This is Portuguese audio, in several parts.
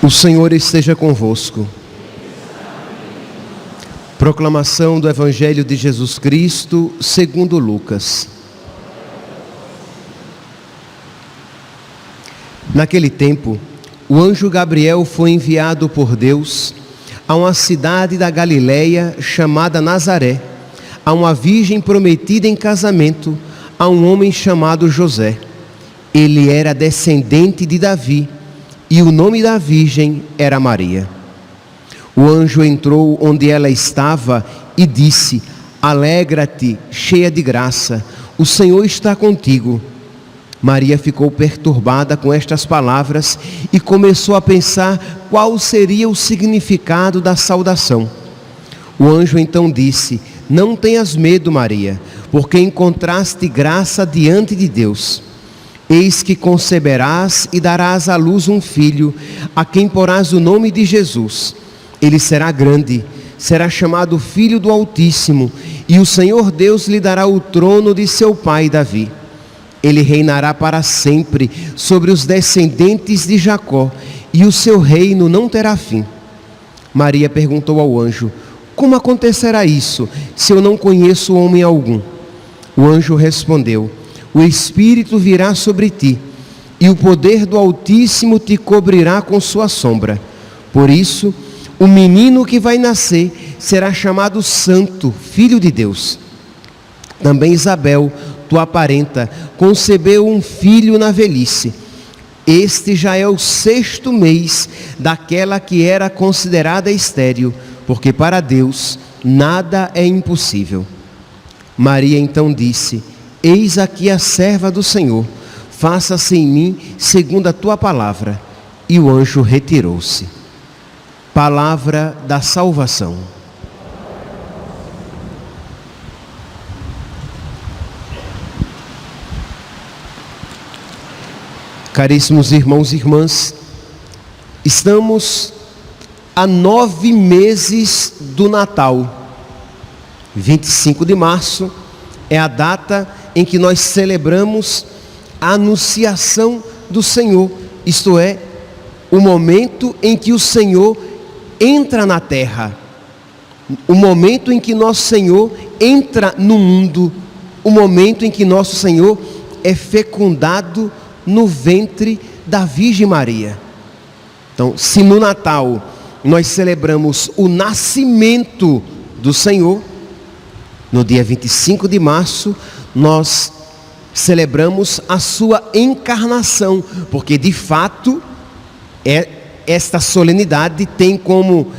O Senhor esteja convosco. Proclamação do Evangelho de Jesus Cristo, segundo Lucas. Naquele tempo, o anjo Gabriel foi enviado por Deus a uma cidade da Galileia chamada Nazaré, a uma virgem prometida em casamento a um homem chamado José. Ele era descendente de Davi, e o nome da virgem era Maria. O anjo entrou onde ela estava e disse: Alegra-te, cheia de graça, o Senhor está contigo. Maria ficou perturbada com estas palavras e começou a pensar qual seria o significado da saudação. O anjo então disse: Não tenhas medo, Maria, porque encontraste graça diante de Deus. Eis que conceberás e darás à luz um filho, a quem porás o nome de Jesus. Ele será grande, será chamado Filho do Altíssimo, e o Senhor Deus lhe dará o trono de seu pai Davi. Ele reinará para sempre sobre os descendentes de Jacó, e o seu reino não terá fim. Maria perguntou ao anjo: Como acontecerá isso, se eu não conheço homem algum? O anjo respondeu: O Espírito virá sobre ti, e o poder do Altíssimo te cobrirá com sua sombra. Por isso, o menino que vai nascer será chamado Santo, Filho de Deus. Também Isabel, tua parenta, concebeu um filho na velhice. Este já é o 6º mês daquela que era considerada estéril, porque para Deus nada é impossível. Maria então disse: Eis aqui a serva do Senhor, faça-se em mim segundo a tua palavra. E o anjo retirou-se. Palavra da salvação. Caríssimos irmãos e irmãs, estamos a 9 meses do Natal. 25 de março é a data em que nós celebramos a anunciação do Senhor, isto é, o momento em que o Senhor entra na terra, o momento em que nosso Senhor entra no mundo, o momento em que nosso Senhor é fecundado no ventre da Virgem Maria. Então, se no Natal nós celebramos o nascimento do Senhor, no dia 25 de março, nós celebramos a sua encarnação, porque de fato esta solenidade tem como,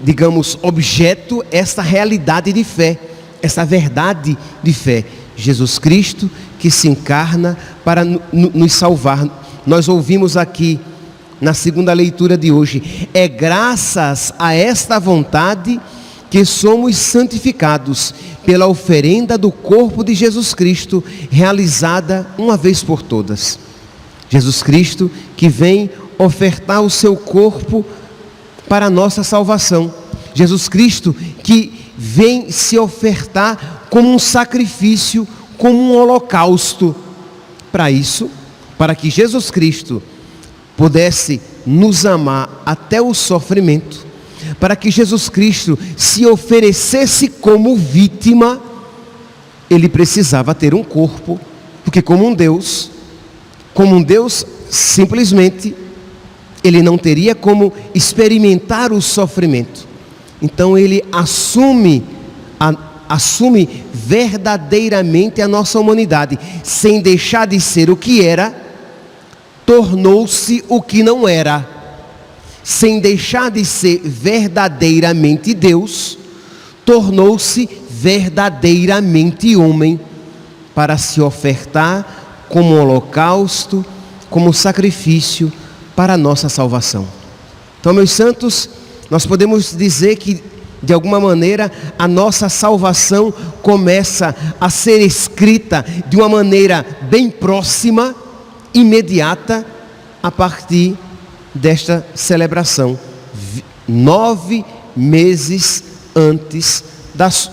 digamos, objeto esta realidade de fé, essa verdade de fé. Jesus Cristo que se encarna para nos salvar. Nós ouvimos aqui na segunda leitura de hoje: é graças a esta vontade que somos santificados pela oferenda do corpo de Jesus Cristo, realizada uma vez por todas. Jesus Cristo que vem ofertar o seu corpo para a nossa salvação. Jesus Cristo que vem se ofertar como um sacrifício, como um holocausto. Para isso, para que Jesus Cristo pudesse nos amar até o sofrimento, para que Jesus Cristo se oferecesse como vítima, ele precisava ter um corpo, porque como um Deus simplesmente, ele não teria como experimentar o sofrimento. Então ele assume verdadeiramente a nossa humanidade, sem deixar de ser o que era, tornou-se o que não era. Sem deixar de ser verdadeiramente Deus, tornou-se verdadeiramente homem, para se ofertar como holocausto, como sacrifício para a nossa salvação. Então, meus santos, nós podemos dizer que de alguma maneira, a nossa salvação começa a ser escrita de uma maneira bem próxima, imediata, a partir desta celebração, 9 meses antes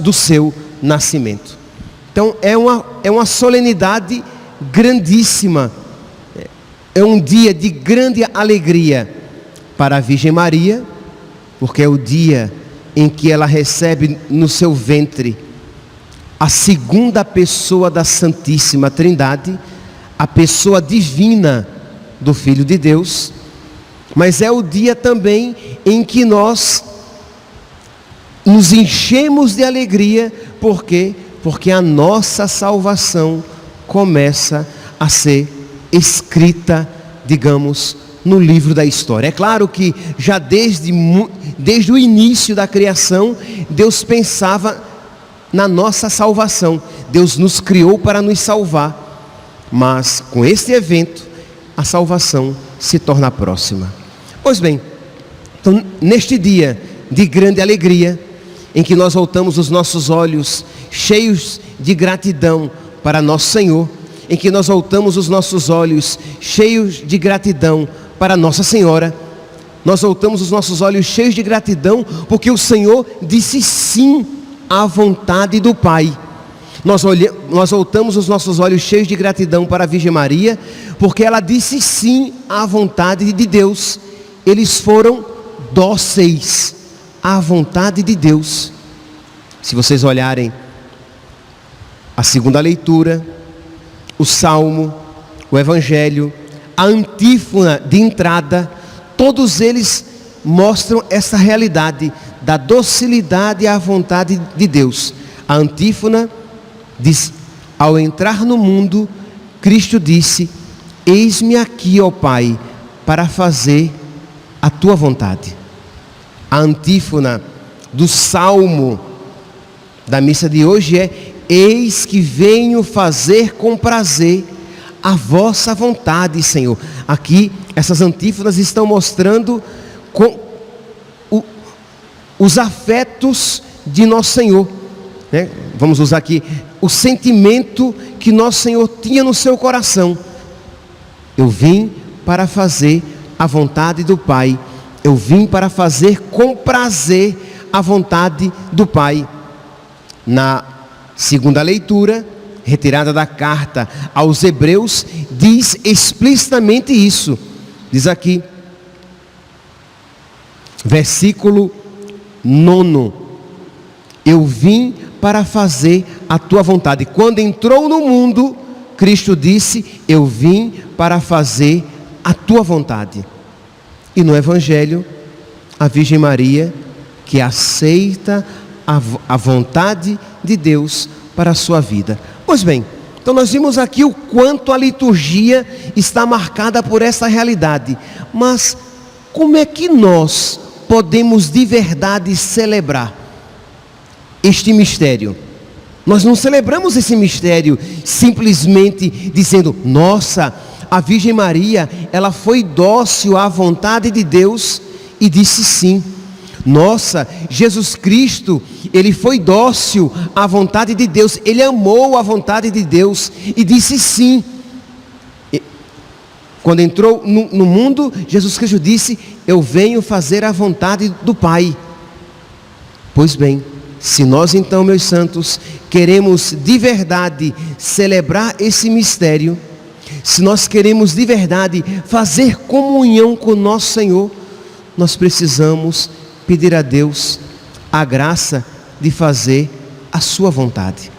do seu nascimento. Então é uma solenidade grandíssima, é um dia de grande alegria para a Virgem Maria, porque é o dia em que ela recebe no seu ventre a segunda pessoa da Santíssima Trindade, a pessoa divina do Filho de Deus, mas é o dia também em que nós nos enchemos de alegria. Por quê? Porque a nossa salvação começa a ser escrita, digamos, no livro da história. É claro que já desde o início da criação, Deus pensava na nossa salvação. Deus nos criou para nos salvar. Mas com este evento, a salvação se torna próxima. Pois bem, então, neste dia de grande alegria, em que nós voltamos os nossos olhos cheios de gratidão para nosso Senhor, em que nós voltamos os nossos olhos cheios de gratidão para Nossa Senhora, nós voltamos os nossos olhos cheios de gratidão, porque o Senhor disse sim à vontade do Pai. Nós voltamos os nossos olhos cheios de gratidão para a Virgem Maria, porque ela disse sim à vontade de Deus. Eles foram dóceis à vontade de Deus. Se vocês olharem a segunda leitura, o Salmo, o Evangelho, a antífona de entrada, todos eles mostram essa realidade da docilidade à vontade de Deus. A antífona diz: ao entrar no mundo, Cristo disse: eis-me aqui, ó Pai, para fazer a tua vontade. A antífona do Salmo da missa de hoje é: eis que venho fazer com prazer a vossa vontade, Senhor. Aqui, essas antífonas estão mostrando os afetos de nosso Senhor, né? Vamos usar aqui o sentimento que nosso Senhor tinha no seu coração. Eu vim para fazer a vontade do Pai. Eu vim para fazer com prazer a vontade do Pai. Na segunda leitura, retirada da carta aos Hebreus, diz explicitamente isso. Diz aqui, versículo 9: eu vim para fazer a tua vontade. Quando entrou no mundo, Cristo disse: eu vim para fazer a tua vontade. E no Evangelho, a Virgem Maria, que aceita a vontade de Deus para a sua vida. Pois bem, então nós vimos aqui o quanto a liturgia está marcada por essa realidade. Mas como é que nós podemos de verdade celebrar este mistério? Nós não celebramos esse mistério simplesmente dizendo: nossa, a Virgem Maria, ela foi dócil à vontade de Deus e disse sim. Nossa, Jesus Cristo, ele foi dócil à vontade de Deus, ele amou a vontade de Deus e disse sim. Quando entrou no mundo, Jesus Cristo disse: eu venho fazer a vontade do Pai. Pois bem, se nós então, meus santos, queremos de verdade celebrar esse mistério, se nós queremos de verdade fazer comunhão com nosso Senhor, nós precisamos pedir a Deus a graça de fazer a sua vontade.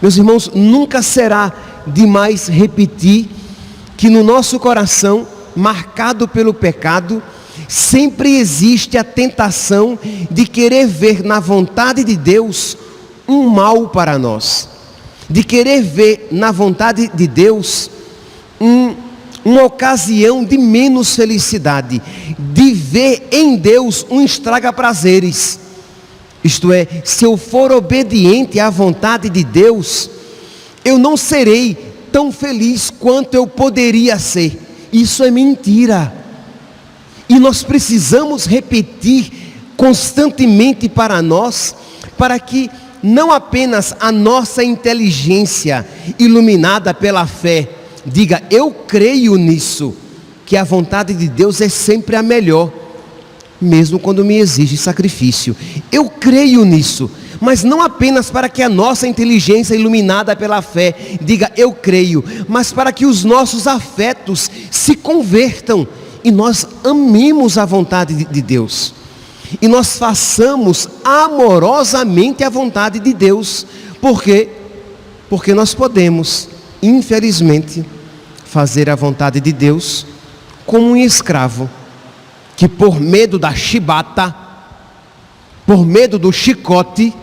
Meus irmãos, nunca será demais repetir que no nosso coração, marcado pelo pecado, sempre existe a tentação de querer ver na vontade de Deus um mal para nós, de querer ver na vontade de Deus uma ocasião de menos felicidade, de ver em Deus um estraga-prazeres. Isto é, se eu for obediente à vontade de Deus, eu não serei tão feliz quanto eu poderia ser. Isso é mentira. E nós precisamos repetir constantemente para nós, para que não apenas a nossa inteligência, iluminada pela fé, diga: eu creio nisso, que a vontade de Deus é sempre a melhor, mesmo quando me exige sacrifício. Eu creio nisso, mas não apenas para que a nossa inteligência, iluminada pela fé, diga: eu creio, mas para que os nossos afetos se convertam e nós amemos a vontade de Deus. E nós façamos amorosamente a vontade de Deus. Por quê? Porque nós podemos, infelizmente, fazer a vontade de Deus como um escravo, que por medo da chibata, por medo do chicote,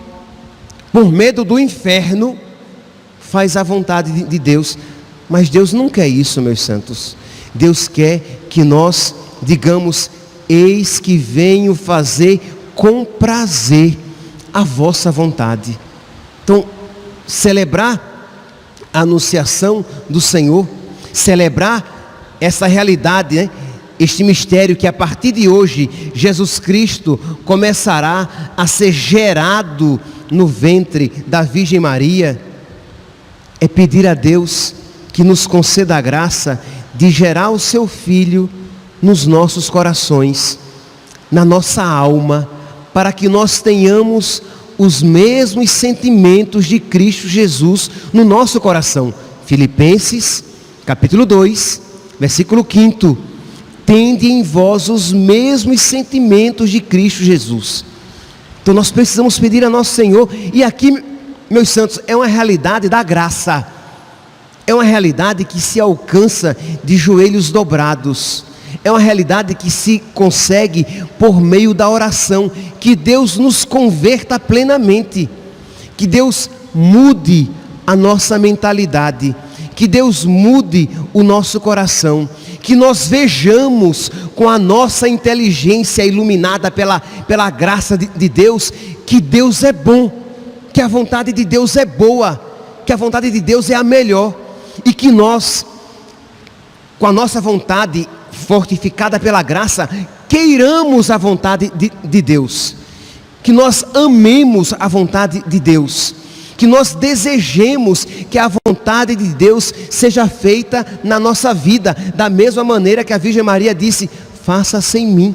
por medo do inferno, faz a vontade de Deus. Mas Deus não quer isso, meus santos. Deus quer que nós digamos: eis que venho fazer com prazer a vossa vontade. Então, celebrar a anunciação do Senhor, celebrar essa realidade, né? Este mistério que a partir de hoje Jesus Cristo começará a ser gerado no ventre da Virgem Maria, é pedir a Deus que nos conceda a graça de gerar o seu Filho nos nossos corações, na nossa alma, para que nós tenhamos os mesmos sentimentos de Cristo Jesus no nosso coração. Filipenses, capítulo 2, versículo 5. Tende em vós os mesmos sentimentos de Cristo Jesus. Então nós precisamos pedir a nosso Senhor, e aqui, meus santos, é uma realidade da graça, é uma realidade que se alcança de joelhos dobrados, é uma realidade que se consegue por meio da oração. Que Deus nos converta plenamente, que Deus mude a nossa mentalidade, que Deus mude o nosso coração, que nós vejamos com a nossa inteligência iluminada pela graça de Deus, que Deus é bom, que a vontade de Deus é boa, que a vontade de Deus é a melhor, e que nós, com a nossa vontade fortificada pela graça, queiramos a vontade de Deus, que nós amemos a vontade de Deus, que nós desejemos que a vontade de Deus seja feita na nossa vida, da mesma maneira que a Virgem Maria disse: faça-se em mim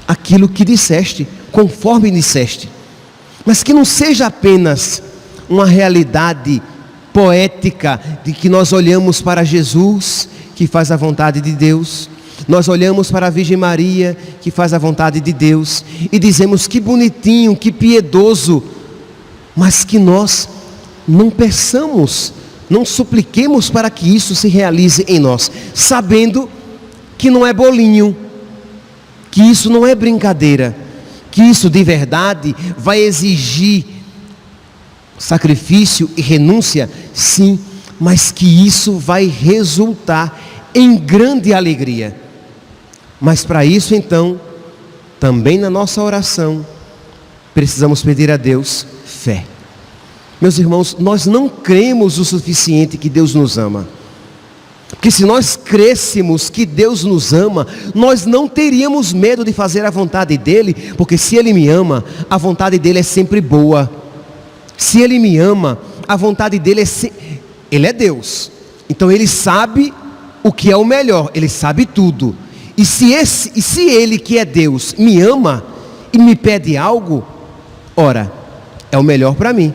aquilo que disseste, conforme disseste. Mas que não seja apenas uma realidade poética, de que nós olhamos para Jesus, que faz a vontade de Deus, nós olhamos para a Virgem Maria, que faz a vontade de Deus, e dizemos: que bonitinho, que piedoso, mas que nós não peçamos, não supliquemos para que isso se realize em nós, sabendo que não é bolinho, que isso não é brincadeira, que isso de verdade vai exigir sacrifício e renúncia, sim, mas que isso vai resultar em grande alegria. Mas para isso, então, também na nossa oração, precisamos pedir a Deus fé. Meus irmãos, nós não cremos o suficiente que Deus nos ama, porque se nós crêssemos que Deus nos ama, nós não teríamos medo de fazer a vontade dEle, porque se Ele me ama, a vontade dEle é sempre boa. Se Ele me ama, a vontade dEle Ele é Deus, então Ele sabe o que é o melhor, Ele sabe tudo. E se Ele, que é Deus, me ama e me pede algo, ora, é o melhor para mim.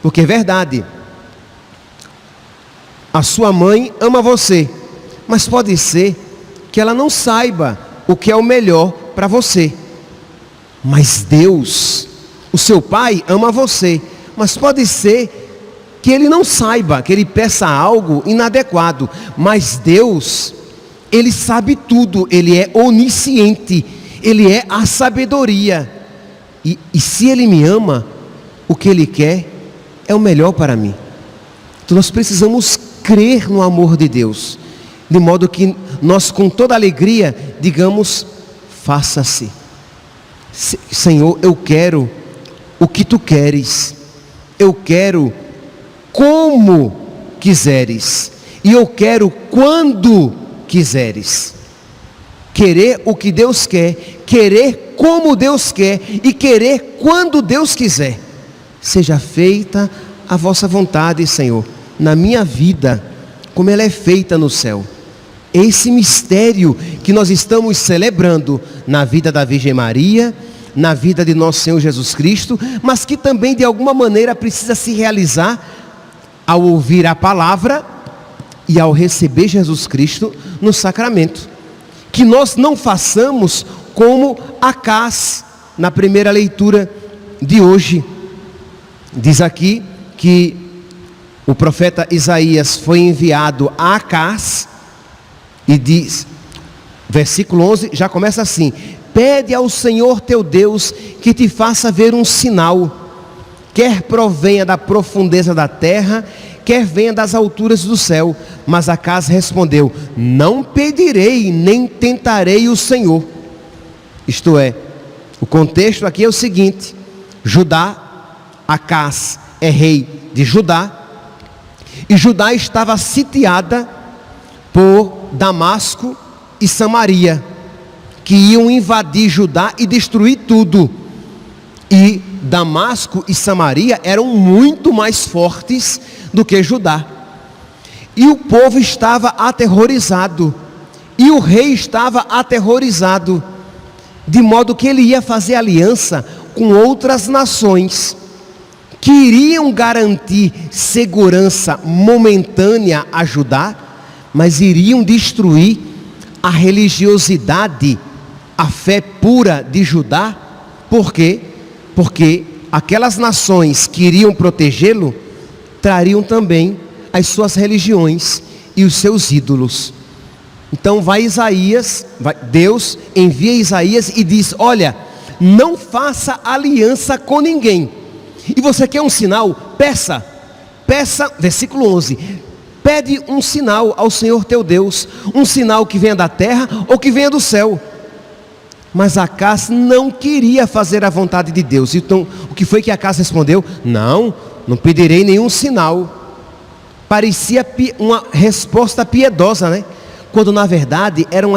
Porque é verdade, a sua mãe ama você, mas pode ser que ela não saiba o que é o melhor para você. Mas Deus, o seu pai, ama você, mas pode ser que ele não saiba, que ele peça algo inadequado. Mas Deus, Ele sabe tudo, Ele é onisciente, Ele é a sabedoria. E se Ele me ama, o que Ele quer é o melhor para mim. Então nós precisamos crer no amor de Deus, de modo que nós com toda alegria digamos: faça-se. Senhor, eu quero o que Tu queres, eu quero como quiseres, e eu quero quando quiseres. Querer o que Deus quer, querer como Deus quer e querer quando Deus quiser. Seja feita a vossa vontade, Senhor, na minha vida, como ela é feita no céu. Esse mistério que nós estamos celebrando na vida da Virgem Maria, na vida de nosso Senhor Jesus Cristo, mas que também de alguma maneira precisa se realizar ao ouvir a palavra e ao receber Jesus Cristo no sacramento. Que nós não façamos como Acás, na primeira leitura de hoje. Diz aqui que o profeta Isaías foi enviado a Acás e diz, versículo 11, já começa assim: pede ao Senhor teu Deus que te faça ver um sinal, quer provenha da profundeza da terra, quer venha das alturas do céu. Mas Acás respondeu: não pedirei, nem tentarei o Senhor. Isto é, o contexto aqui é o seguinte: Judá, Acás é rei de Judá, e Judá estava sitiada por Damasco e Samaria, que iam invadir Judá e destruir tudo. E Damasco e Samaria eram muito mais fortes do que Judá. E o povo estava aterrorizado, e o rei estava aterrorizado, de modo que ele ia fazer aliança com outras nações, que iriam garantir segurança momentânea a Judá, mas iriam destruir a religiosidade, a fé pura de Judá. Por quê? Porque aquelas nações que iriam protegê-lo, trariam também as suas religiões e os seus ídolos. Então Deus envia Isaías e diz: olha, não faça aliança com ninguém. E você quer um sinal? Peça, versículo 11, pede um sinal ao Senhor teu Deus, um sinal que venha da terra ou que venha do céu. Mas Acás não queria fazer a vontade de Deus. Então, o que foi que Acás respondeu? Não pedirei nenhum sinal. Parecia uma resposta piedosa, né? Quando na verdade era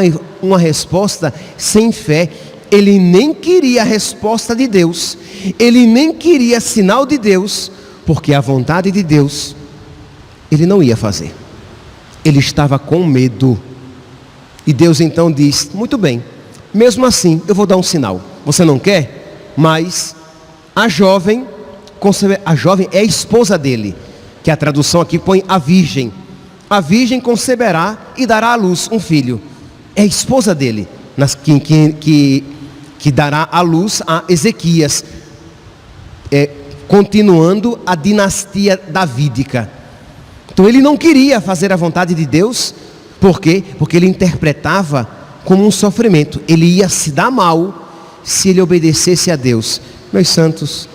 uma resposta sem fé. Ele nem queria a resposta de Deus, ele nem queria sinal de Deus, porque a vontade de Deus ele não ia fazer. Ele estava com medo. E Deus então diz: muito bem, mesmo assim eu vou dar um sinal. Você não quer? Mas a jovem é a esposa dele, que a tradução aqui põe a virgem. A virgem conceberá e dará à luz um filho. É a esposa dele, que dará à luz a Ezequias, continuando a dinastia davídica. Então ele não queria fazer a vontade de Deus. Por quê? Porque ele interpretava como um sofrimento. Ele ia se dar mal se ele obedecesse a Deus. Meus santos,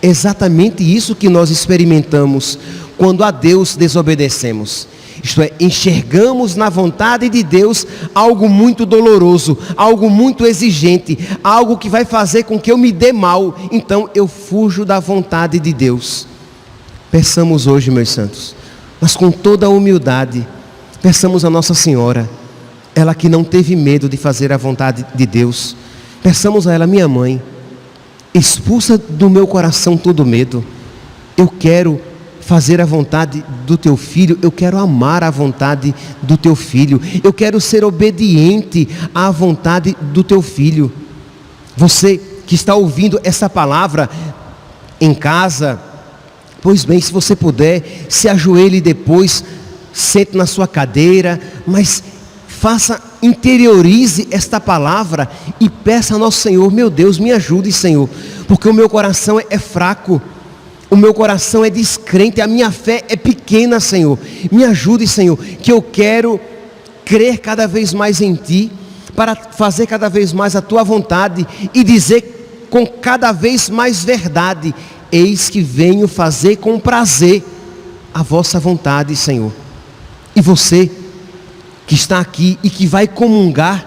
exatamente isso que nós experimentamos quando a Deus desobedecemos. Isto é, enxergamos na vontade de Deus algo muito doloroso, algo muito exigente, algo que vai fazer com que eu me dê mal. Então eu fujo da vontade de Deus. Peçamos hoje, meus santos, mas com toda a humildade, peçamos a Nossa Senhora, ela que não teve medo de fazer a vontade de Deus. Peçamos a ela: minha mãe, expulsa do meu coração todo medo. Eu quero fazer a vontade do teu filho, eu quero amar a vontade do teu filho, eu quero ser obediente à vontade do teu filho. Você que está ouvindo essa palavra em casa, pois bem, se você puder, se ajoelhe depois, sente na sua cadeira, mas interiorize esta palavra e peça ao nosso Senhor: meu Deus, me ajude, Senhor, porque o meu coração é fraco, o meu coração é descrente, a minha fé é pequena, Senhor. Me ajude, Senhor, que eu quero crer cada vez mais em Ti, para fazer cada vez mais a Tua vontade e dizer com cada vez mais verdade: eis que venho fazer com prazer a vossa vontade, Senhor. E você que está aqui e que vai comungar,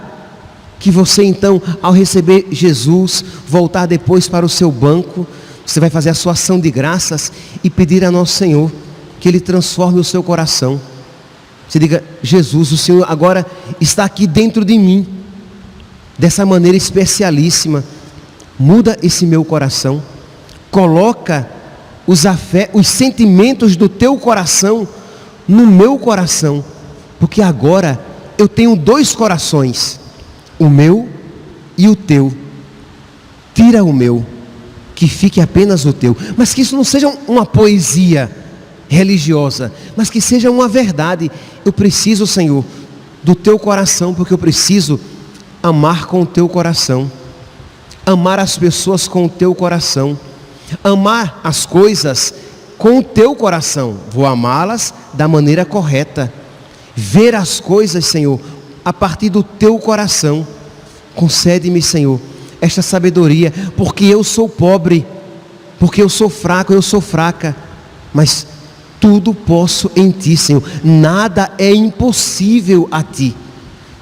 que você então, ao receber Jesus, voltar depois para o seu banco, você vai fazer a sua ação de graças e pedir a nosso Senhor que Ele transforme o seu coração. Você diga: Jesus, o Senhor agora está aqui dentro de mim. dessa maneira especialíssima. Muda esse meu coração, coloca os sentimentos do teu coração no meu coração, porque agora eu tenho dois corações, o meu e o teu. Tira o meu, que fique apenas o teu, mas que isso não seja uma poesia religiosa, mas que seja uma verdade. Eu preciso, Senhor, do teu coração, porque eu preciso amar com o teu coração, amar as pessoas com o teu coração, amar as coisas com o teu coração. Vou amá-las da maneira correta, ver as coisas, Senhor, a partir do teu coração. Concede-me, Senhor, esta sabedoria, porque eu sou pobre, porque eu sou fraco, eu sou fraca, mas tudo posso em Ti, Senhor. Nada é impossível a Ti.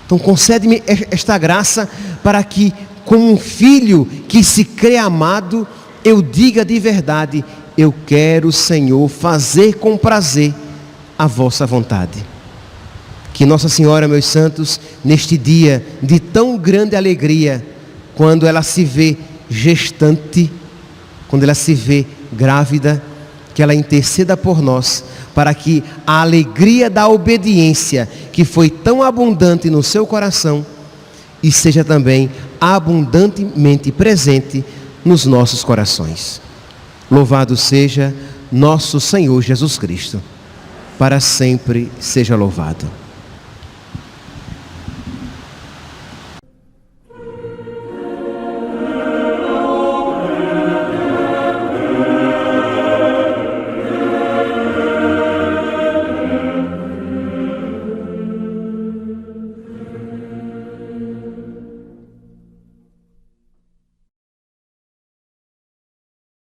Então concede-me esta graça para que, como um filho que se crê amado, eu diga de verdade: eu quero, Senhor, fazer com prazer a vossa vontade. Que Nossa Senhora, meus santos, neste dia de tão grande alegria, quando ela se vê gestante, quando ela se vê grávida, que ela interceda por nós, para que a alegria da obediência, que foi tão abundante no seu coração, e seja também abundantemente presente nos nossos corações. Louvado seja nosso Senhor Jesus Cristo, para sempre seja louvado.